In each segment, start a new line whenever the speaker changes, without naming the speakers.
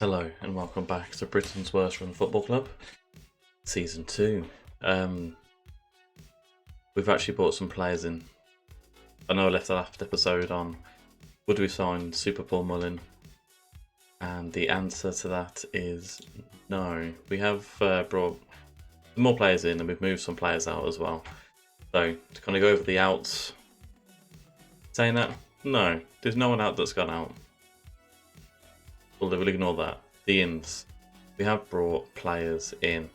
Hello and welcome back to Britain's Worst Run Football Club, Season 2. We've actually brought some players in. I know I left the last episode on would we sign Super Paul Mullin, and the answer to that is no. We have brought more players in and we've moved some players out as well. So to kind of go over the outs, saying that, no, there's no one out that's gone out. We'll ignore that. The ins. We have brought players in.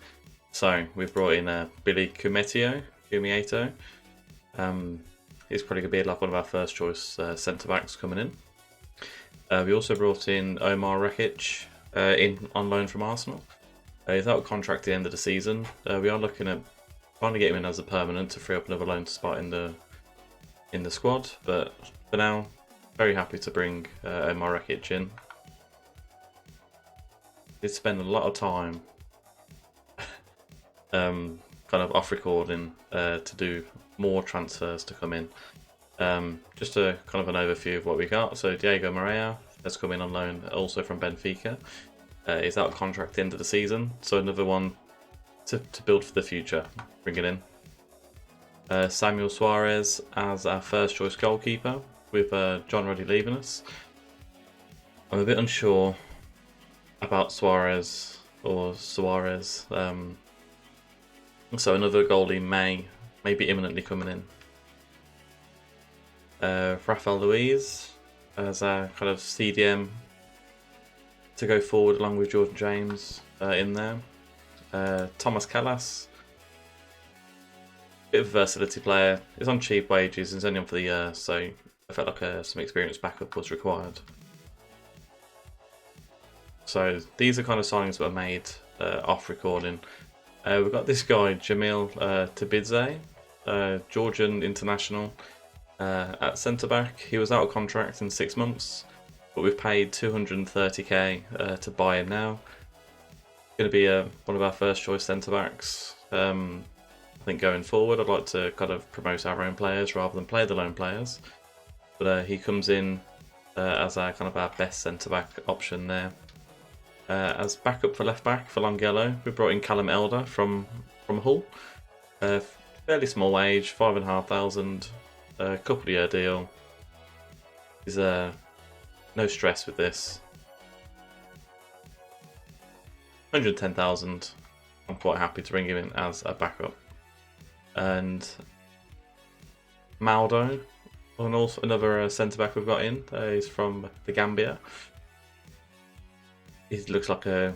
So we've brought in Billy Kumieto. He's probably going to be like one of our first choice centre backs coming in. We also brought in Omar Rekic on loan from Arsenal. He's out of contract at the end of the season. We are looking at trying to get him in as a permanent to free up another loan spot in the squad. But for now, very happy to bring Omar Rekic in. Did spend a lot of time kind of off recording to do more transfers to come in. Just a kind of an overview of what we got. So Diego Moreira has come in on loan also from Benfica. He's out of contract at the end of the season, so another one to build for the future. Bring it in. Samuel Suarez as our first choice goalkeeper with John Ruddy leaving us. I'm a bit unsure about Suarez. So another goalie may be imminently coming in. Rafael Luiz as our kind of CDM to go forward along with Jordan James in there. Thomas Callas, bit of a versatility player. He's on cheap wages. He's only on for the year, so I felt like some experienced backup was required. So these are kind of signings that were made off recording. We've got this guy, Jamil Tabidze, Georgian international at centre-back. He was out of contract in 6 months, but we've paid 230k to buy him now. Going to be one of our first choice centre-backs. I think going forward, I'd like to kind of promote our own players rather than play the loan players. But he comes in as our kind of our best centre-back option there. As backup for left back for Longelo, we brought in Callum Elder from Hull. Fairly small wage, 5,500, couple of year deal. There's no stress with this. 110,000. I'm quite happy to bring him in as a backup. And Maldo, and also another centre back we've got in. He's from the Gambia. He looks like a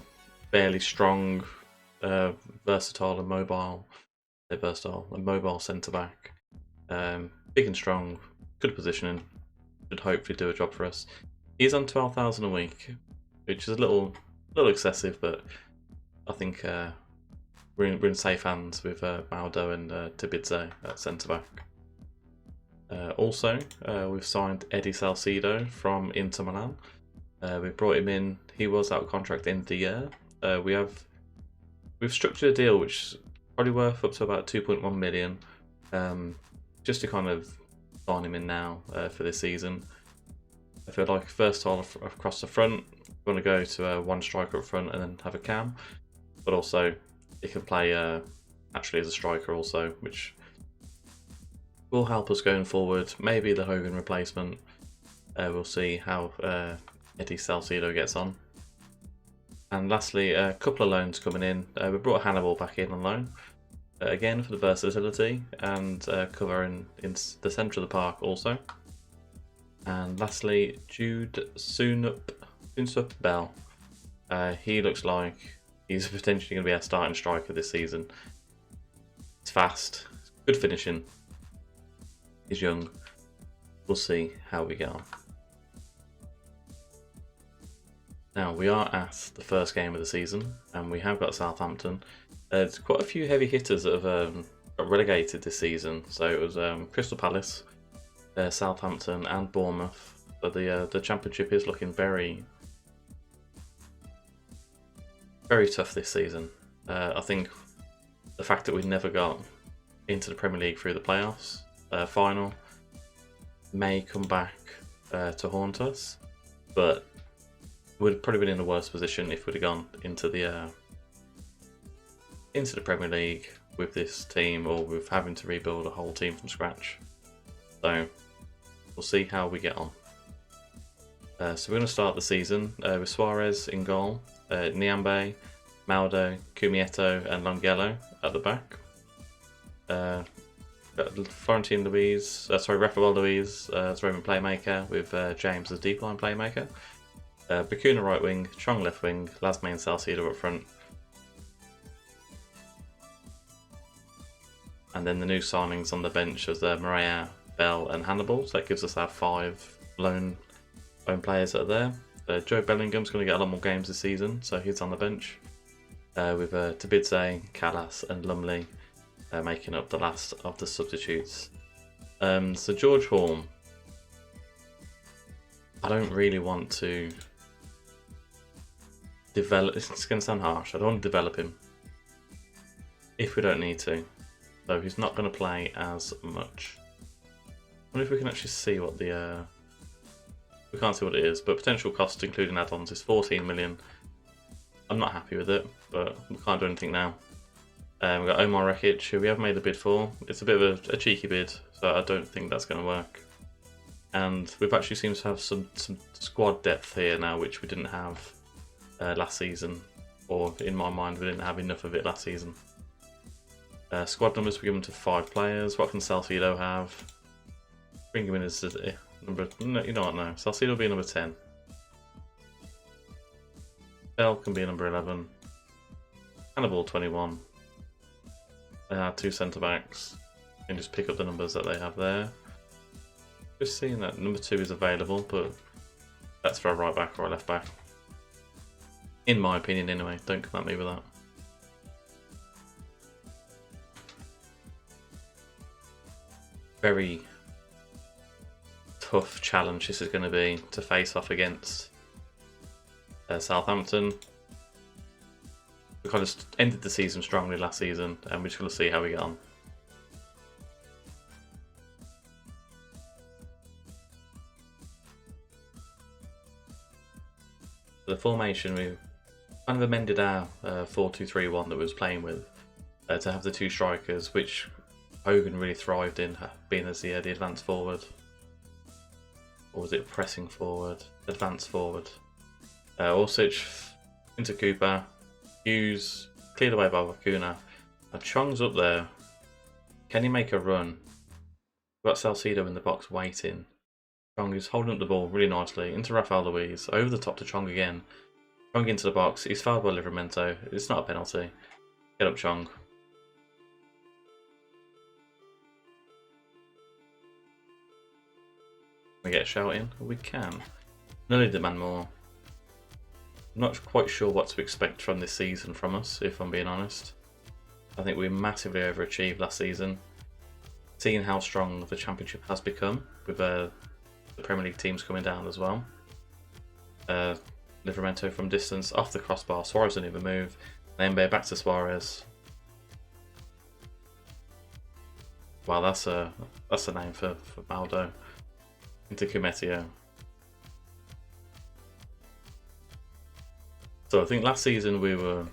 fairly strong, versatile and mobile centre back. Big and strong, good positioning. Should hopefully do a job for us. He's on 12,000 a week, which is a little excessive, but I think we're in safe hands with Maldo and Tabidze at centre back. Also, we've signed Eddie Salcido from Inter Milan. We brought him in. He was out of contract at the end of the year. We've structured a deal which is probably worth up to about 2.1 million, just to kind of sign him in now for this season. I feel like versatile across the front. We want to go to one striker up front and then have a cam, but also he can play actually as a striker also, which will help us going forward. Maybe the Hogan replacement. We'll see how Eddie Salcido gets on. And lastly, a couple of loans coming in. We brought Hannibal back in on loan, again for the versatility and cover in the centre of the park also. And lastly, Jude Soonsup Bell. He looks like he's potentially going to be our starting striker this season. He's fast, good finishing. He's young. We'll see how we get on. Now, we are at the first game of the season, and we have got Southampton. There's quite a few heavy hitters that have got relegated this season. So it was Crystal Palace, Southampton, and Bournemouth. But the Championship is looking very, very tough this season. I think the fact that we never got into the Premier League through the playoffs final may come back to haunt us, but We'd probably been in a worse position if we'd have gone into the Premier League with this team, or with having to rebuild a whole team from scratch. So we'll see how we get on. So we're going to start the season with Suarez in goal, Niambe, Maldo, Cumieto and Longelo at the back. Rafael Luiz as Roman playmaker, with James as deep line playmaker. Bakuna right wing, Chong left wing, Lasme and Salcido up front. And then the new signings on the bench as Maria, Bell and Hannibal. So that gives us our 5 loan players that are there. Joe Bellingham's going to get a lot more games this season, so he's on the bench. With Tabidze, Callas and Lumley making up the last of the substitutes. So George Hall, I don't really want to develop. It's going to sound harsh. I don't want to develop him if we don't need to. So he's not going to play as much. I wonder if we can actually see what the we can't see what it is, but potential cost including add-ons is 14 million. I'm not happy with it, but we can't do anything now. We've got Omar Rekic, who we have made a bid for. It's a bit of a cheeky bid, so I don't think that's going to work. And we've actually seemed to have some squad depth here now, which we didn't have last season, or in my mind we didn't have enough of it last season. Squad numbers were given to 5 players. What can Salcido have? Bring him in as number. No, you know what? No, Salcido will be number 10. Bell can be number 11. Hannibal 21. They have 2 centre backs. You can just pick up the numbers that they have there. Just seeing that number 2 is available, but that's for a right back or a left back. In my opinion, anyway. Don't come at me with that. Very tough challenge this is going to be to face off against Southampton. We kind of ended the season strongly last season, and we're just going to see how we get on. The formation, we kind of amended our 4-2-3-1 that we was playing with to have the 2 strikers, which Hogan really thrived in, being as the advance forward. Or was it pressing forward? Advance forward. Orsic into Cooper. Hughes cleared away by Bakuna. Now Chong's up there. Can he make a run? We've got Salcido in the box waiting. Chong is holding up the ball really nicely into Rafael Luiz. Over the top to Chong again. Chong into the box. He's fouled by Livramento. It's not a penalty. Get up, Chong. We get a shout in? We can. Nearly demand more. I'm not quite sure what to expect from this season from us, if I'm being honest. I think we massively overachieved last season. Seeing how strong the Championship has become, with the Premier League teams coming down as well. Livramento from distance, off the crossbar, Suarez didn't even move. Nembe back to Suarez. Wow, that's a name for Maldo. Into Cumetio. So I think last season we were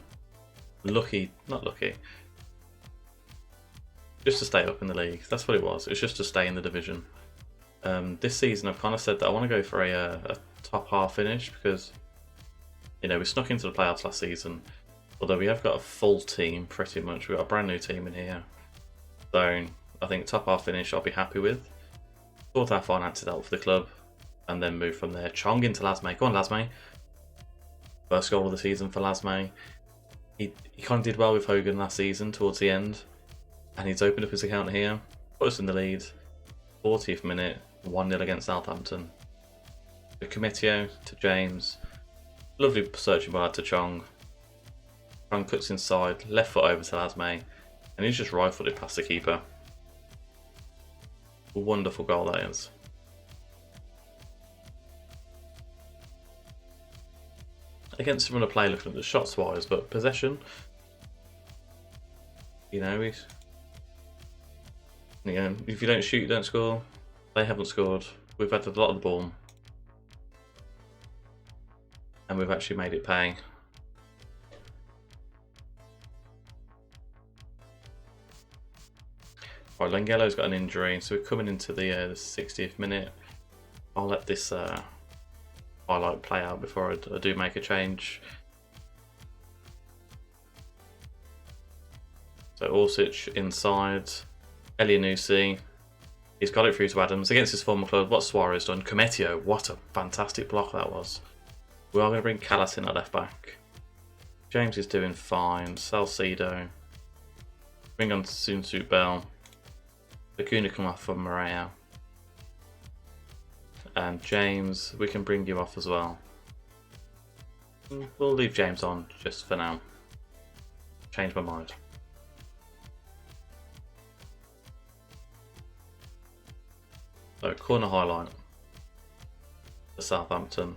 not lucky, just to stay up in the league. That's what it was. It's just to stay in the division. This season I've kind of said that I want to go for a top half finish, because we snuck into the playoffs last season. Although we have got a full team pretty much. We've got a brand new team in here. So I think top half finish I'll be happy with. Sort our finances out for the club, and then move from there. Chong into Lasme. Go on, Lasme. First goal of the season for Lasme. He kind of did well with Hogan last season towards the end, and he's opened up his account here. Put us in the lead. 40th minute, 1-0 against Southampton. To Cumetio, to James. Lovely searching ball to Chong. Chong cuts inside, left foot over to Lasme, and he's just rifled it past the keeper. A wonderful goal that is. Against run of play, looking at the shots wise, but possession, if you don't shoot, you don't score. They haven't scored. We've had a lot of the ball. And we've actually made it pay. Right, Lengello's got an injury, so we're coming into the 60th minute. I'll let this highlight play out before I do make a change. So Orsic inside, Elianusi, he's got it through to Adams against his former club. What's Suarez done? Cometio, what a fantastic block that was. We are going to bring Callas in at left back. James is doing fine. Salcedo, bring on Sunsu Bell. Acuna come off for Maria. And James, we can bring you off as well. We'll leave James on just for now. Change my mind. So, corner highlight for Southampton.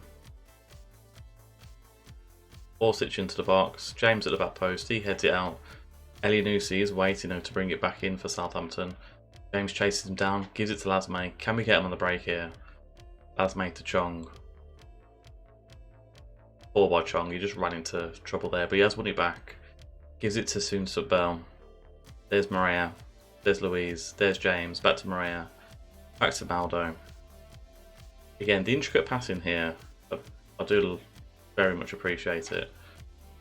Orsic into the box. James at the back post. He heads it out. Elianusi is waiting to bring it back in for Southampton. James chases him down. Gives it to Lasme. Can we get him on the break here? Lasme to Chong. Or by Chong. He just ran into trouble there. But he has won it back. Gives it to Soonsut Bell. There's Maria. There's Louise. There's James. Back to Maria. Back to Maldo. Again, the intricate passing here, I do very much appreciate it.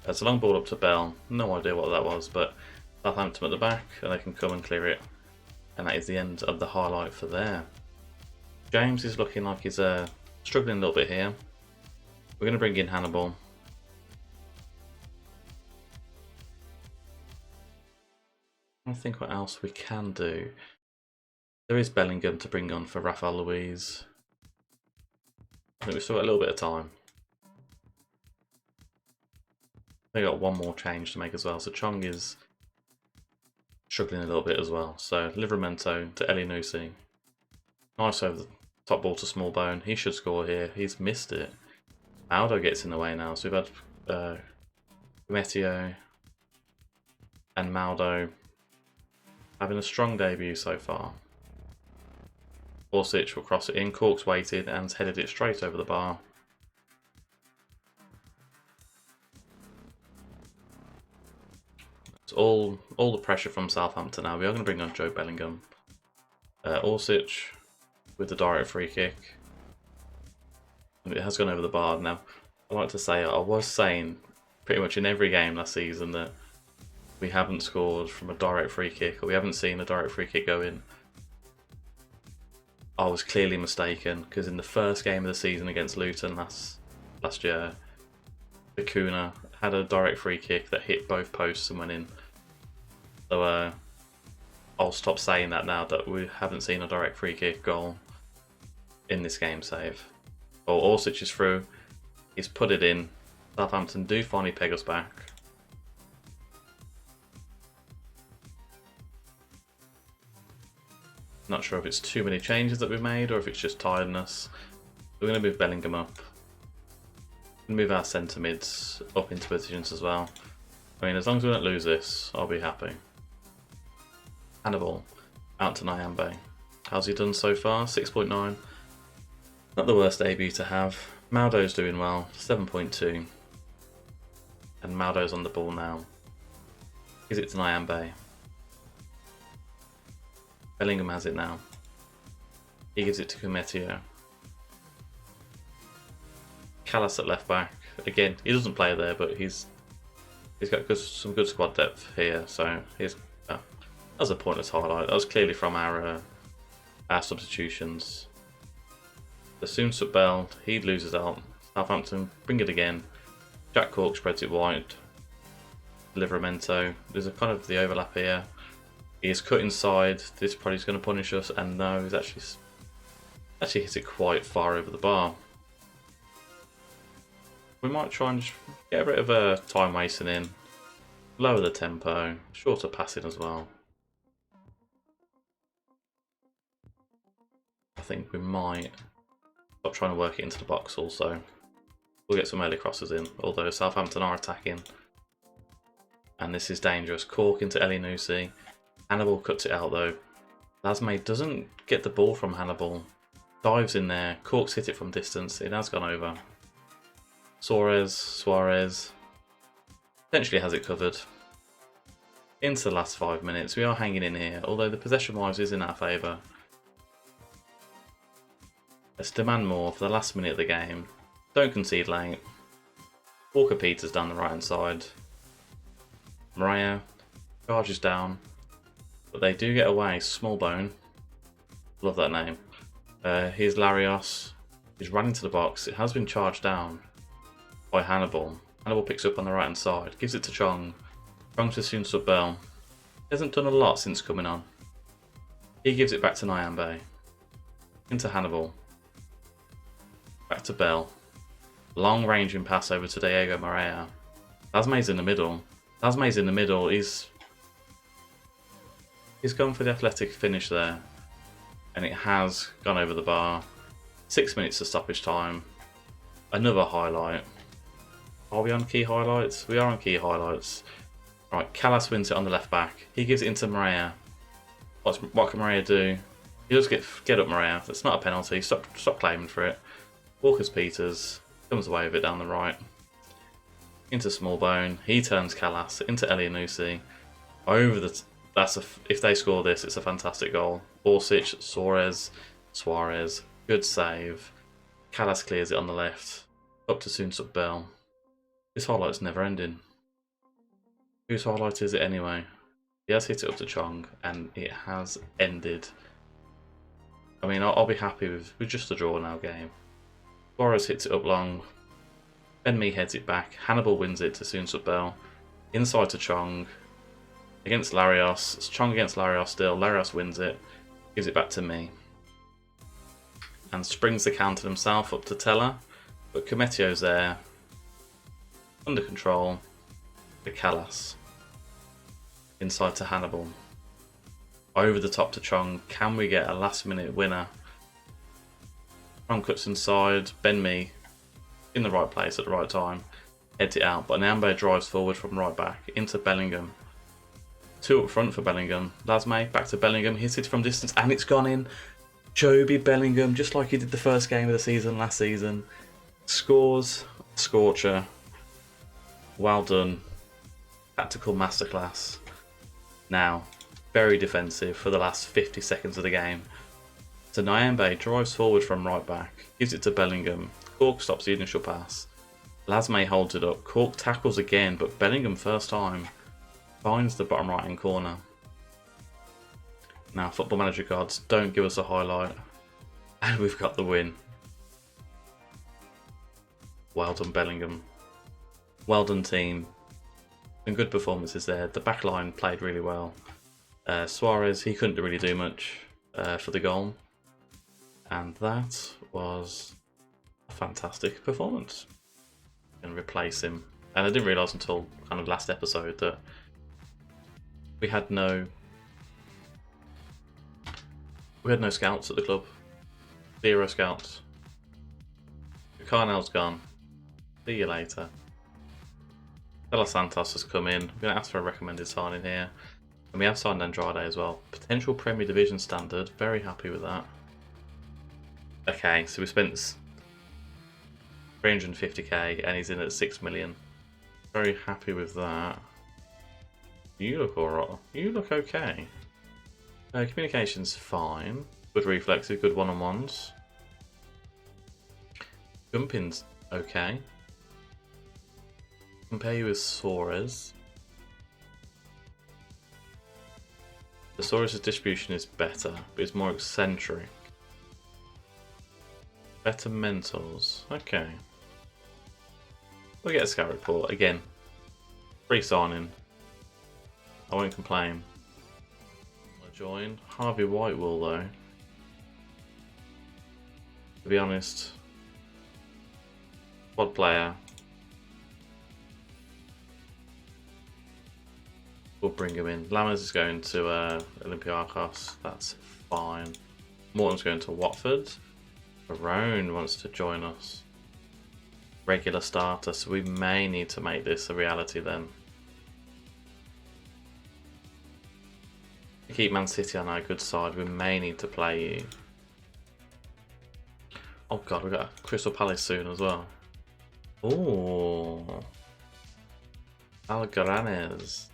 It's a long ball up to Bell. No idea what that was, but Southampton at the back, and they can come and clear it. And that is the end of the highlight for there. James is looking like he's struggling a little bit here. We're going to bring in Hannibal. I think what else we can do. There is Bellingham to bring on for Rafael Luiz. I think we've still got a little bit of time. They've got one more change to make as well. So Chong is struggling a little bit as well. So Livramento to Elianusi. Nice over the top ball to Smallbone. He should score here. He's missed it. Aldo gets in the way now. So we've had Meteo and Maldo having a strong debut so far. Orsic will cross it in. Cork's waited and headed it straight over the bar. It's all the pressure from Southampton now. We are going to bring on Joe Bellingham. Orsic with the direct free kick. And it has gone over the bar. Now, I like to say, I was saying pretty much in every game last season that we haven't scored from a direct free kick, or we haven't seen a direct free kick go in. I was clearly mistaken, because in the first game of the season against Luton last year, Acuna had a direct free kick that hit both posts and went in. So I'll stop saying that now that we haven't seen a direct free kick goal in this game save. Well, Orsic is through. He's put it in. Southampton do finally peg us back. Not sure if it's too many changes that we've made or if it's just tiredness. We're going to move Bellingham up. Move our centre mids up into positions as well. I mean, as long as we don't lose this, I'll be happy. Hannibal out to Nyambe. How's he done so far? 6.9. Not the worst debut to have. Maldo's doing well, 7.2. And Maldo's on the ball now. Gives it to Nyambe. Bellingham has it now. He gives it to Cometio. Callas at left back. Again, he doesn't play there, but he's got some good squad depth here. So that was a pointless highlight. That was clearly from our substitutions. The Soonsut Bell, he loses out. Southampton bring it again. Jack Cork spreads it wide. Livramento. There's a kind of the overlap here. He is cut inside. This probably is going to punish us, and no, he's actually hit it quite far over the bar. We might try and just get a bit of a time wasting in, lower the tempo, shorter passing as well. I think we might stop trying to work it into the box also. We'll get some early crosses in, although Southampton are attacking. And this is dangerous. Cork into Elianusi. Hannibal cuts it out though. Lasme doesn't get the ball from Hannibal. Dives in there. Cork's hit it from distance. It has gone over. Suarez potentially has it covered. Into the last 5 minutes, we are hanging in here, although the possession-wise is in our favour. Let's demand more for the last minute of the game. Don't concede late. Walker-Peters down the right-hand side. Maria charges down, but they do get away. Smallbone, love that name. Here's Larios. He's run into the box. It has been charged down by Hannibal. Hannibal picks up on the right-hand side, gives it to Chong. Chong to Soon Sub Bell. He hasn't done a lot since coming on. He gives it back to Nyambe. Into Hannibal. Back to Bell. Long ranging pass over to Diego Morea. Lasme's in the middle. Lasme's in the middle. He's gone for the athletic finish there. And it has gone over the bar. 6 minutes of stoppage time. Another highlight. Are we on key highlights? We are on key highlights. Right, Callas wins it on the left back. He gives it into Morea. What can Morea do? He does get up Morea. That's not a penalty. Stop claiming for it. Walker-Peters comes away with it down the right. Into Smallbone. He turns Callas into Elianusi. Over the... if they score this, it's a fantastic goal. Orsic, Suarez. Good save. Callas clears it on the left. Up to Soon Sub Bell. This highlight's never ending. Whose highlight is it anyway? He has hit it up to Chong, and it has ended. I mean, I'll be happy with just a draw now game. Suarez hits it up long. Ben Mee heads it back. Hannibal wins it to Soon Sub Bell. Inside to Chong. Against Larios. It's Chong against Larios still. Larios wins it. Gives it back to me. And springs the counter himself up to Teller. But Cometio's there. Under control. To Callas. Inside to Hannibal. Over the top to Chong. Can we get a last minute winner? Chong cuts inside. Ben Mee in the right place at the right time. Heads it out. But Nyambe drives forward from right back into Bellingham. 2 up front for Bellingham. Lasme back to Bellingham. Hits it from distance and it's gone in. Joby Bellingham, just like he did the first game of the season last season. Scores. Scorcher. Well done. Tactical masterclass. Now, very defensive for the last 50 seconds of the game. So Nyambe drives forward from right back. Gives it to Bellingham. Cork stops the initial pass. Lasme holds it up. Cork tackles again, but Bellingham first time finds the bottom right hand corner. Now, Football Manager gods, don't give us a highlight. And we've got the win. Well done, Bellingham. Well done, team. Some good performances there. The back line played really well. Suarez, he couldn't really do much for the goal. And that was a fantastic performance. And replace him. And I didn't realise until kind of last episode that we had no scouts at the club. 0 scouts. Carnell's gone. See you later. Bella Santos has come in. We're going to ask for a recommended signing here. And we have signed Andrade as well. Potential Premier Division standard. Very happy with that. Okay, so we spent 350k and he's in at 6 million. Very happy with that. You look alright. You look okay. Communication's fine. Good reflexes, good one-on-ones. Jumping's okay. Compare you with Suarez. The Suarez's distribution is better, but it's more eccentric. Better mentals. Okay. We'll get a scout report. Again, free signing. I won't complain. I'll join. Harvey Whitewool though. To be honest, squad player. We'll bring him in. Lammers is going to Olympiacos. That's fine. Morton's going to Watford. Barone wants to join us. Regular starter, so we may need to make this a reality then. To keep Man City on our good side, we may need to play you. Oh god, we've got Crystal Palace soon as well. Oh, Algaranes.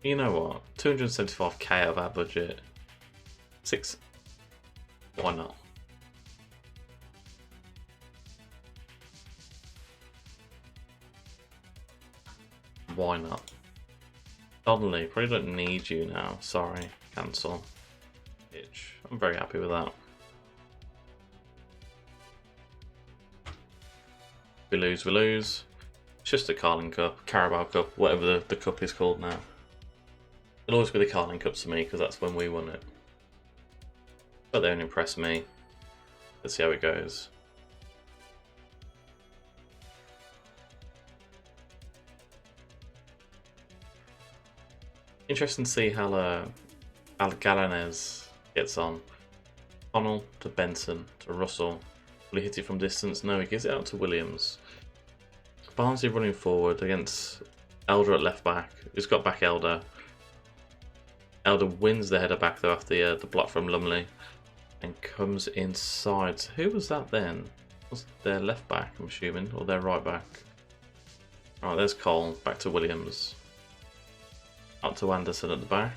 You know what? 275k out of our budget. 6. Why not? Why not? Donnelly, probably don't need you now. Sorry, cancel. Itch. I'm very happy with that. We lose, we lose. It's just a Carling Cup, Carabao Cup, whatever the cup is called now. It'll always be the Carling Cup to me because that's when we won it. But they don't impress me. Let's see how it goes. Interesting to see how Algalanes gets on. Connell to Benson to Russell. Will he hit it from distance? No, he gives it out to Williams. Barnsley running forward against Elder at left back. He's got back Elder. Elder wins the header back though after the block from Lumley and comes inside. So who was that then? Was their left back, I'm assuming, or their right back? Alright, there's Cole. Back to Williams. Up to Anderson at the back.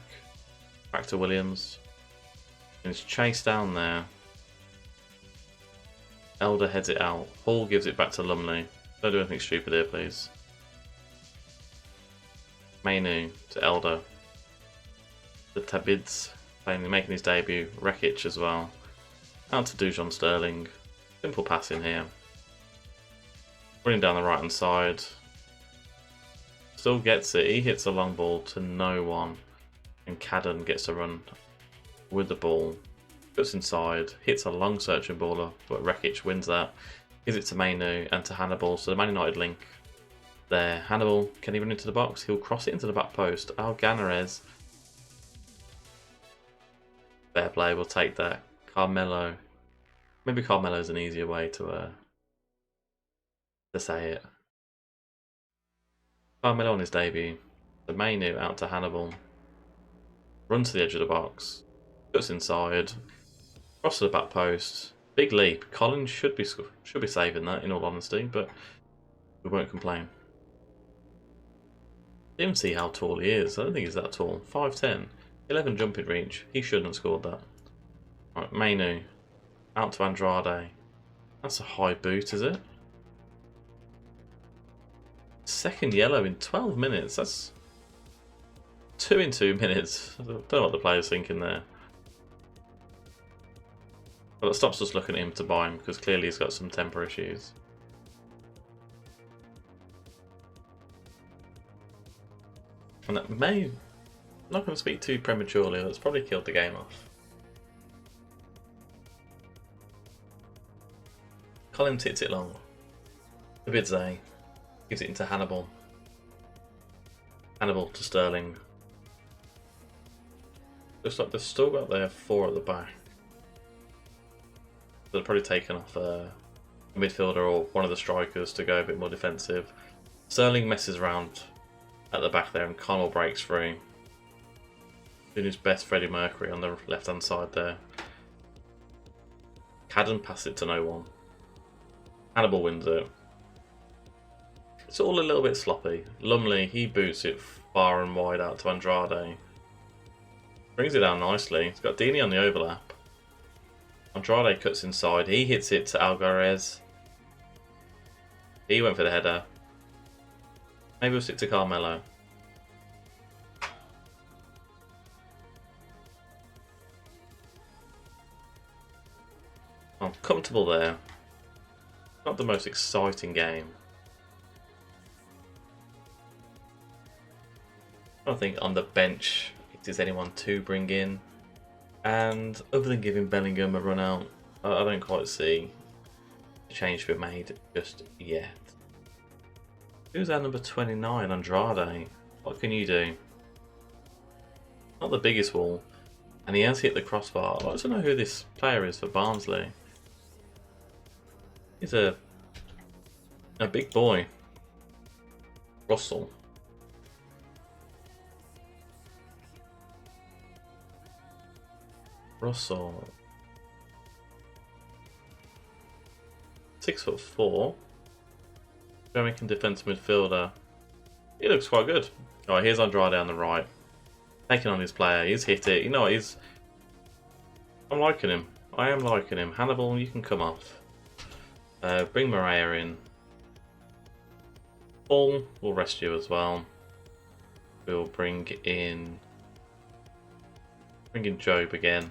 Back to Williams. And it's chased down there. Elder heads it out. Hall gives it back to Lumley. Don't do anything stupid here, please. Mainu to Elder. The Tabids making his debut. Rekic as well. Out to Dujon Sterling. Simple passing here. Running down the right hand side. Still gets it. He hits a long ball to no one. And Cadden gets to run with the ball. Puts inside. Hits a long searching baller. But Rekic wins that. Gives it to Mainu and to Hannibal. So the Man United link there. Hannibal, can he run into the box? He'll cross it into the back post. Alganares. Fair play, we'll take that. Carmelo. Maybe Carmelo's an easier way to say it. Carmelo on his debut. The Mainu out to Hannibal. Runs to the edge of the box. Puts inside. Cross to the back post. Big leap. Collins should be saving that, in all honesty, but we won't complain. Didn't see how tall he is. I don't think he's that tall. 5'10". 11 jumping reach. He shouldn't have scored that. Right, Mainu. Out to Andrade. That's a high boot, is it? Second yellow in 12 minutes. That's 2 in 2 minutes. I don't know what the player's thinking there. Well, that stops us looking at him to buy him because clearly he's got some temper issues. And that may... I'm not going to speak too prematurely, that's probably killed the game off. Collins hits it long. Abidze gives it into Hannibal. Hannibal to Sterling. Looks like they've still got their 4 at the back. They've probably taken off a midfielder or one of the strikers to go a bit more defensive. Sterling messes around at the back there and Connell breaks free. Doing his best Freddie Mercury on the left hand side there. Cadden passed it to no one. Hannibal wins it. It's all a little bit sloppy. Lumley, he boots it far and wide out to Andrade. Brings it down nicely. He's got Dini on the overlap. Andrade cuts inside. He hits it to Algarez. He went for the header. Maybe we'll stick to Carmelo. I'm comfortable there. Not the most exciting game. I don't think on the bench if there's anyone to bring in. And other than giving Bellingham a run out, I don't quite see a change to be made just yet. Who's our number 29, Andrade? What can you do? Not the biggest wall. And he has hit the crossbar. I'd like to know who this player is for Barnsley. He's a big boy. Russell. Russell. 6'4". Birmingham defensive midfielder. He looks quite good. Alright, here's Andrade on the right. Taking on his player. He's hit it. You know what? I'm liking him. I am liking him. Hannibal, you can come off. Bring Maria in. Paul will rest you as well. We'll bring in Job again.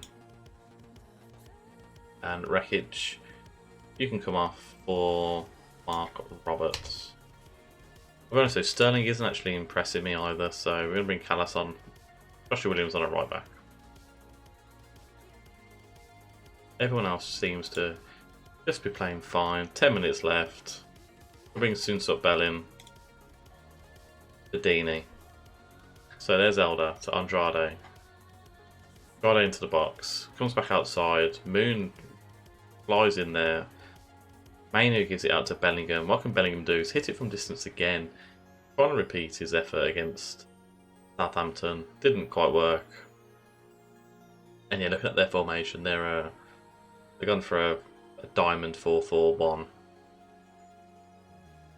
And Wreckage, you can come off for Mark Roberts. I'm going to say Sterling isn't actually impressing me either, so we're going to bring Callas on. Joshua Williams on a right back. Everyone else seems to just be playing fine. 10 minutes left. We'll bring Sunsot Bell in. Bedini. So there's Elder to Andrade. Andrade into the box. Comes back outside. Moon flies in there. Mainu gives it out to Bellingham. What can Bellingham do? Is hit it from distance again. Trying to repeat his effort against Southampton. Didn't quite work. And yeah, looking at their formation, they're gone for a diamond 4-4-1.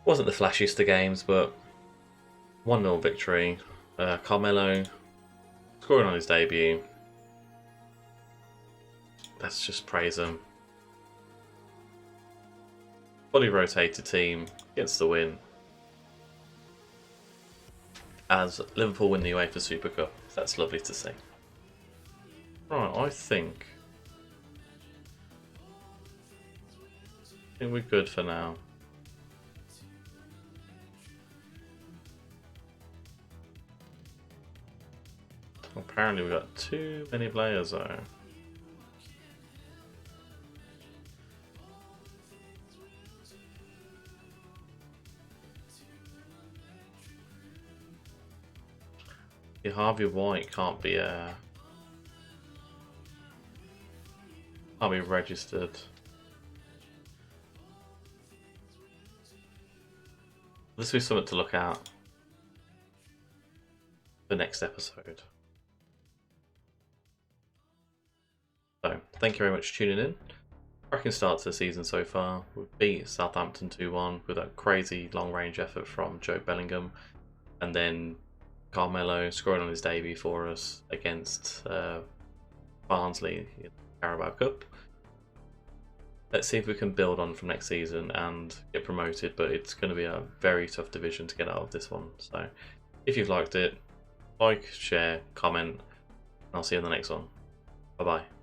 Wasn't the flashiest of games, but 1-0 victory. Carmelo scoring on his debut. Let's just praise him. Fully rotated team gets the win as Liverpool win the UEFA Super Cup. That's lovely to see. Right, I think we're good for now. Apparently we've got too many players though. Yeah, Harvey White can't be registered. This will be something to look at for next episode. So, thank you very much for tuning in. Cracking start to the season so far. We've beat Southampton 2-1 with a crazy long-range effort from Joe Bellingham, and then Carmelo scoring on his debut for us against Barnsley in the Carabao Cup. Let's see if we can build on from next season and get promoted, but it's going to be a very tough division to get out of this one. So if you've liked it, like, share, comment, and I'll see you in the next one. Bye bye.